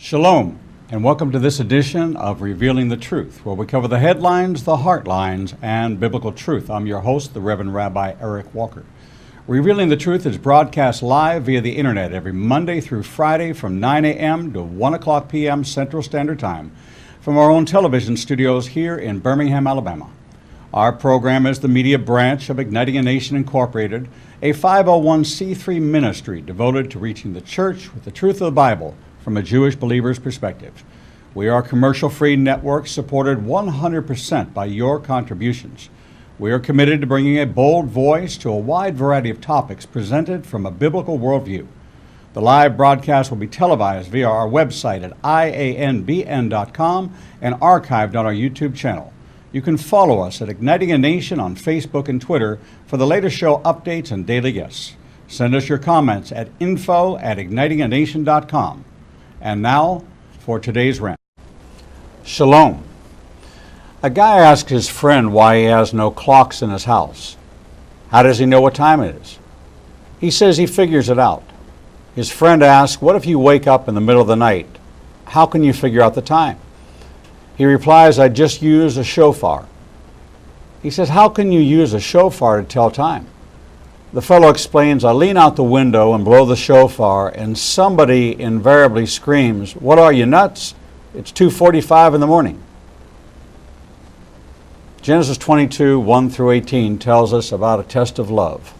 Shalom, and welcome to this edition of Revealing the Truth, where we cover the headlines, the heart lines, and biblical truth. I'm your host, the Reverend Rabbi Eric Walker. Revealing the Truth is broadcast live via the internet every Monday through Friday from 9 a.m. to 1 o'clock p.m. Central Standard Time from our own television studios here in Birmingham, Alabama. Our program is the media branch of Igniting a Nation Incorporated, a 501c3 ministry devoted to reaching the church with the truth of the Bible from a Jewish believer's perspective. We are a commercial-free network supported 100% by your contributions. We are committed to bringing a bold voice to a wide variety of topics presented from a biblical worldview. The live broadcast will be televised via our website at ianbn.com and archived on our YouTube channel. You can follow us at Igniting a Nation on Facebook and Twitter for the latest show updates and daily guests. Send us your comments at info@ignitinganation.com. And now, for today's rant. Shalom. A guy asked his friend why he has no clocks in his house. How does he know what time it is? He says he figures it out. His friend asked, what if you wake up in the middle of the night? How can you figure out the time? He replies, I just use a shofar. He says, how can you use a shofar to tell time? The fellow explains, I lean out the window and blow the shofar, and somebody invariably screams, what are you, nuts? It's 2:45 in the morning. Genesis 22, 1 through 18 tells us about a test of love.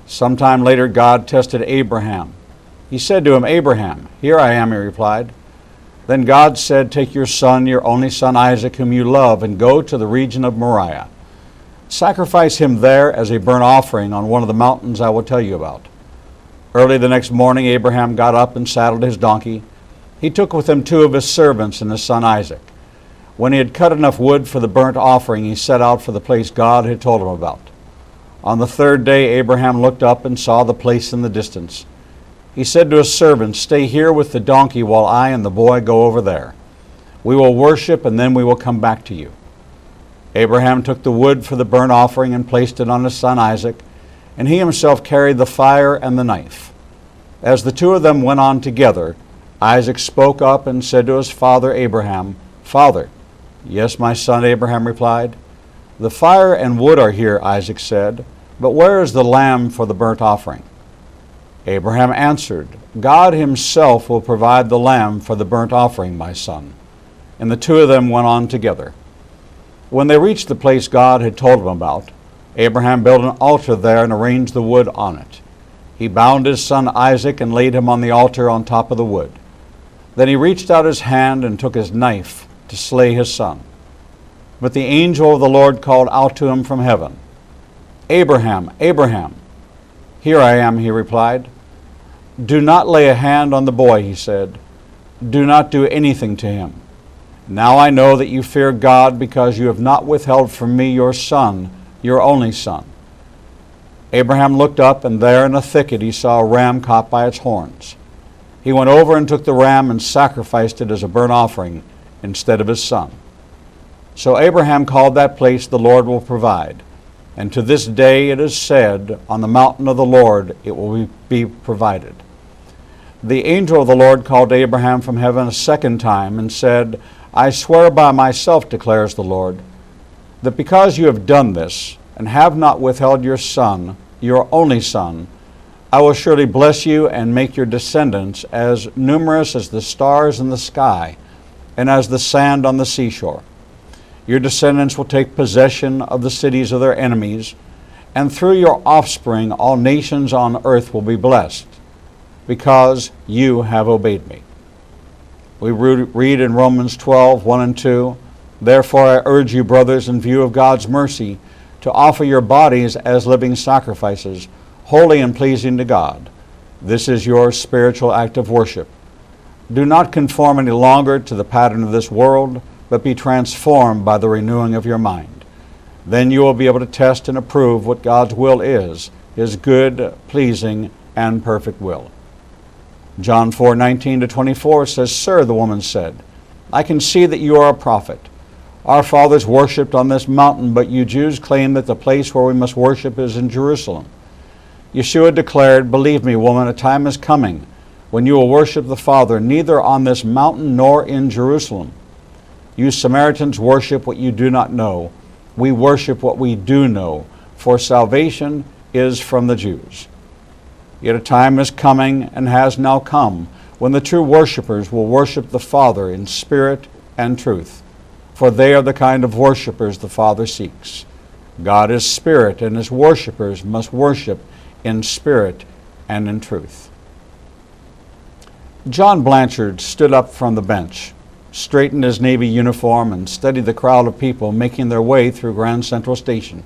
Sometime later, God tested Abraham. He said to him, Abraham, here I am, he replied. Then God said, take your son, your only son Isaac, whom you love, and go to the region of Moriah. Sacrifice him there as a burnt offering on one of the mountains I will tell you about. Early the next morning, Abraham got up and saddled his donkey. He took with him 2 of his servants and his son Isaac. When he had cut enough wood for the burnt offering, he set out for the place God had told him about. On the 3rd day, Abraham looked up and saw the place in the distance. He said to his servants, stay here with the donkey while I and the boy go over there. We will worship and then we will come back to you. Abraham took the wood for the burnt offering and placed it on his son Isaac, and he himself carried the fire and the knife. As the 2 of them went on together, Isaac spoke up and said to his father Abraham, Father. Yes, my son, Abraham replied. The fire and wood are here, Isaac said, but where is the lamb for the burnt offering? Abraham answered, God himself will provide the lamb for the burnt offering, my son. And the 2 of them went on together. When they reached the place God had told him about, Abraham built an altar there and arranged the wood on it. He bound his son Isaac and laid him on the altar on top of the wood. Then he reached out his hand and took his knife to slay his son. But the angel of the Lord called out to him from heaven, Abraham, Abraham. Here I am, he replied. Do not lay a hand on the boy, he said. Do not do anything to him. Now I know that you fear God because you have not withheld from me your son, your only son. Abraham looked up, and there in a thicket he saw a ram caught by its horns. He went over and took the ram and sacrificed it as a burnt offering instead of his son. So Abraham called that place, the Lord will provide. And to this day it is said, on the mountain of the Lord it will be provided. The angel of the Lord called Abraham from heaven a second time and said, I swear by myself, declares the Lord, that because you have done this and have not withheld your son, your only son, I will surely bless you and make your descendants as numerous as the stars in the sky and as the sand on the seashore. Your descendants will take possession of the cities of their enemies, and through your offspring all nations on earth will be blessed, because you have obeyed me. We read in Romans 12, 1 and 2, Therefore I urge you, brothers, in view of God's mercy, to offer your bodies as living sacrifices, holy and pleasing to God. This is your spiritual act of worship. Do not conform any longer to the pattern of this world, but be transformed by the renewing of your mind. Then you will be able to test and approve what God's will is, His good, pleasing, and perfect will. John 4:19-24 says, Sir, the woman said, I can see that you are a prophet. Our fathers worshipped on this mountain, but you Jews claim that the place where we must worship is in Jerusalem. Yeshua declared, Believe me, woman, a time is coming when you will worship the Father neither on this mountain nor in Jerusalem. You Samaritans worship what you do not know. We worship what we do know, for salvation is from the Jews. Yet a time is coming and has now come when the true worshipers will worship the Father in spirit and truth, for they are the kind of worshipers the Father seeks. God is spirit, and his worshipers must worship in spirit and in truth. John Blanchard stood up from the bench, straightened his Navy uniform, and studied the crowd of people making their way through Grand Central Station.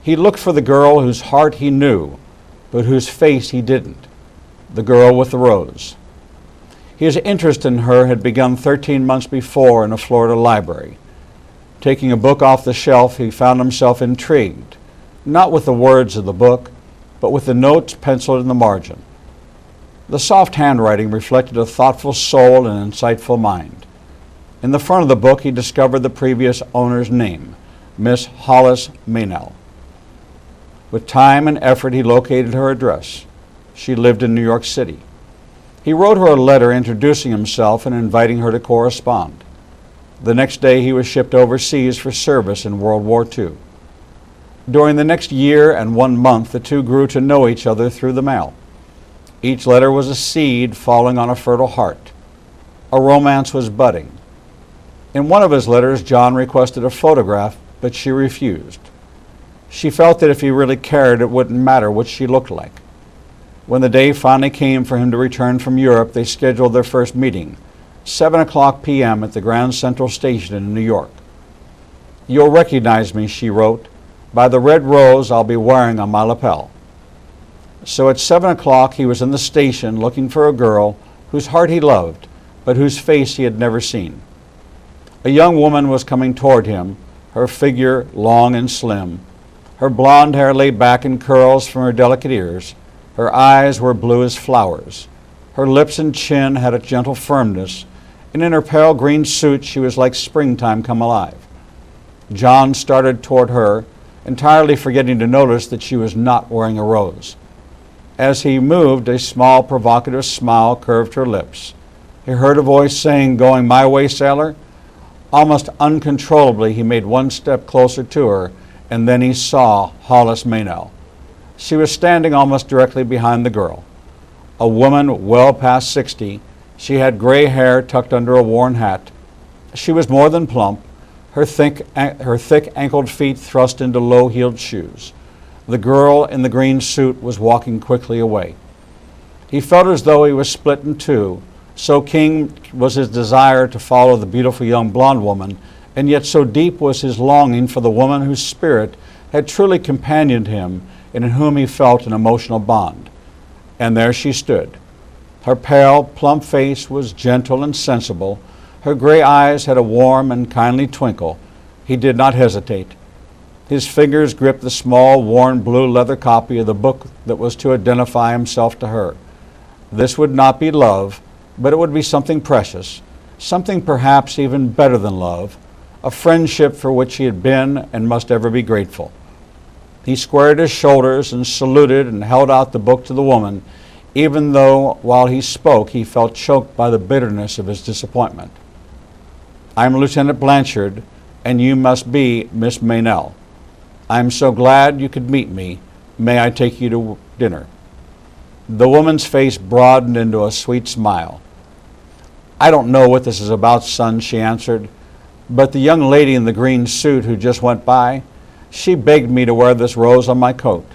He looked for the girl whose heart he knew, but whose face he didn't, the girl with the rose. His interest in her had begun 13 months before in a Florida library. Taking a book off the shelf, he found himself intrigued, not with the words of the book, but with the notes penciled in the margin. The soft handwriting reflected a thoughtful soul and insightful mind. In the front of the book, he discovered the previous owner's name, Miss Hollis Meynell. With time and effort, he located her address. She lived in New York City. He wrote her a letter introducing himself and inviting her to correspond. The next day, he was shipped overseas for service in World War II. During the next year and 1 month, the two grew to know each other through the mail. Each letter was a seed falling on a fertile heart. A romance was budding. In one of his letters, John requested a photograph, but she refused. She felt that if he really cared, it wouldn't matter what she looked like. When the day finally came for him to return from Europe, they scheduled their first meeting, 7:00 p.m. at the Grand Central Station in New York. "You'll recognize me," she wrote, "by the red rose I'll be wearing on my lapel." So at 7:00 he was in the station looking for a girl whose heart he loved, but whose face he had never seen. A young woman was coming toward him, her figure long and slim. Her blonde hair lay back in curls from her delicate ears. Her eyes were blue as flowers. Her lips and chin had a gentle firmness, and in her pale green suit she was like springtime come alive. John started toward her, entirely forgetting to notice that she was not wearing a rose. As he moved, a small, provocative smile curved her lips. He heard a voice saying, "Going my way, sailor?" Almost uncontrollably, he made one step closer to her, and then he saw Hollis Meynell. She was standing almost directly behind the girl. A woman well past 60, she had gray hair tucked under a worn hat. She was more than plump, her thick ankled feet thrust into low-heeled shoes. The girl in the green suit was walking quickly away. He felt as though he was split in two, so keen was his desire to follow the beautiful young blonde woman, and yet so deep was his longing for the woman whose spirit had truly companioned him and in whom he felt an emotional bond. And there she stood. Her pale, plump face was gentle and sensible. Her gray eyes had a warm and kindly twinkle. He did not hesitate. His fingers gripped the small, worn blue leather copy of the book that was to identify himself to her. This would not be love, but it would be something precious, something perhaps even better than love, a friendship for which he had been and must ever be grateful. He squared his shoulders and saluted and held out the book to the woman, even though while he spoke he felt choked by the bitterness of his disappointment. "I'm Lieutenant Blanchard, and you must be Miss Meynell. I'm so glad you could meet me. May I take you to dinner?" The woman's face broadened into a sweet smile. "I don't know what this is about, son," she answered, "but the young lady in the green suit who just went by, she begged me to wear this rose on my coat,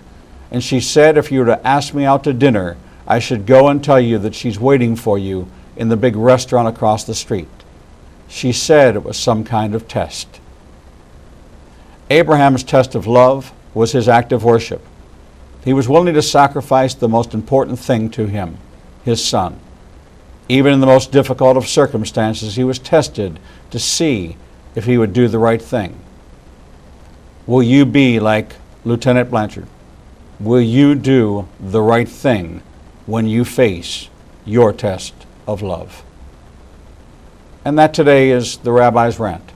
and she said if you were to ask me out to dinner, I should go and tell you that she's waiting for you in the big restaurant across the street. She said it was some kind of test." Abraham's test of love was his act of worship. He was willing to sacrifice the most important thing to him, his son. Even in the most difficult of circumstances, he was tested to see if he would do the right thing. Will you be like Lieutenant Blanchard? Will you do the right thing when you face your test of love? And that today is the Rabbi's Rant.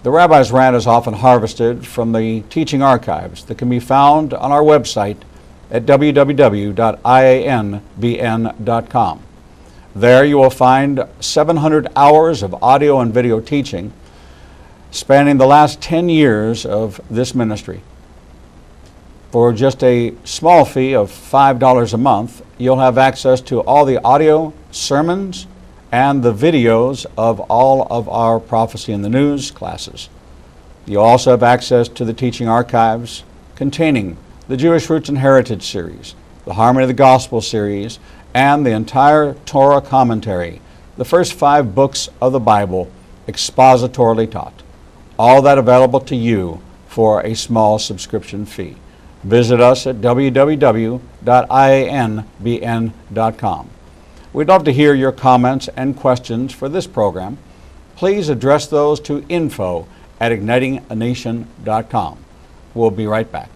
The Rabbi's Rant is often harvested from the teaching archives that can be found on our website at www.ianbn.com. There you will find 700 hours of audio and video teaching spanning the last 10 years of this ministry. For just a small fee of $5 a month, you'll have access to all the audio, sermons, and the videos of all of our Prophecy in the News classes. You'll also have access to the teaching archives containing the Jewish Roots and Heritage series, the Harmony of the Gospel series, and the entire Torah commentary, the first 5 books of the Bible expositorily taught. All that available to you for a small subscription fee. Visit us at www.ianbn.com. We'd love to hear your comments and questions for this program. Please address those to info@ignitinganation.com. We'll be right back.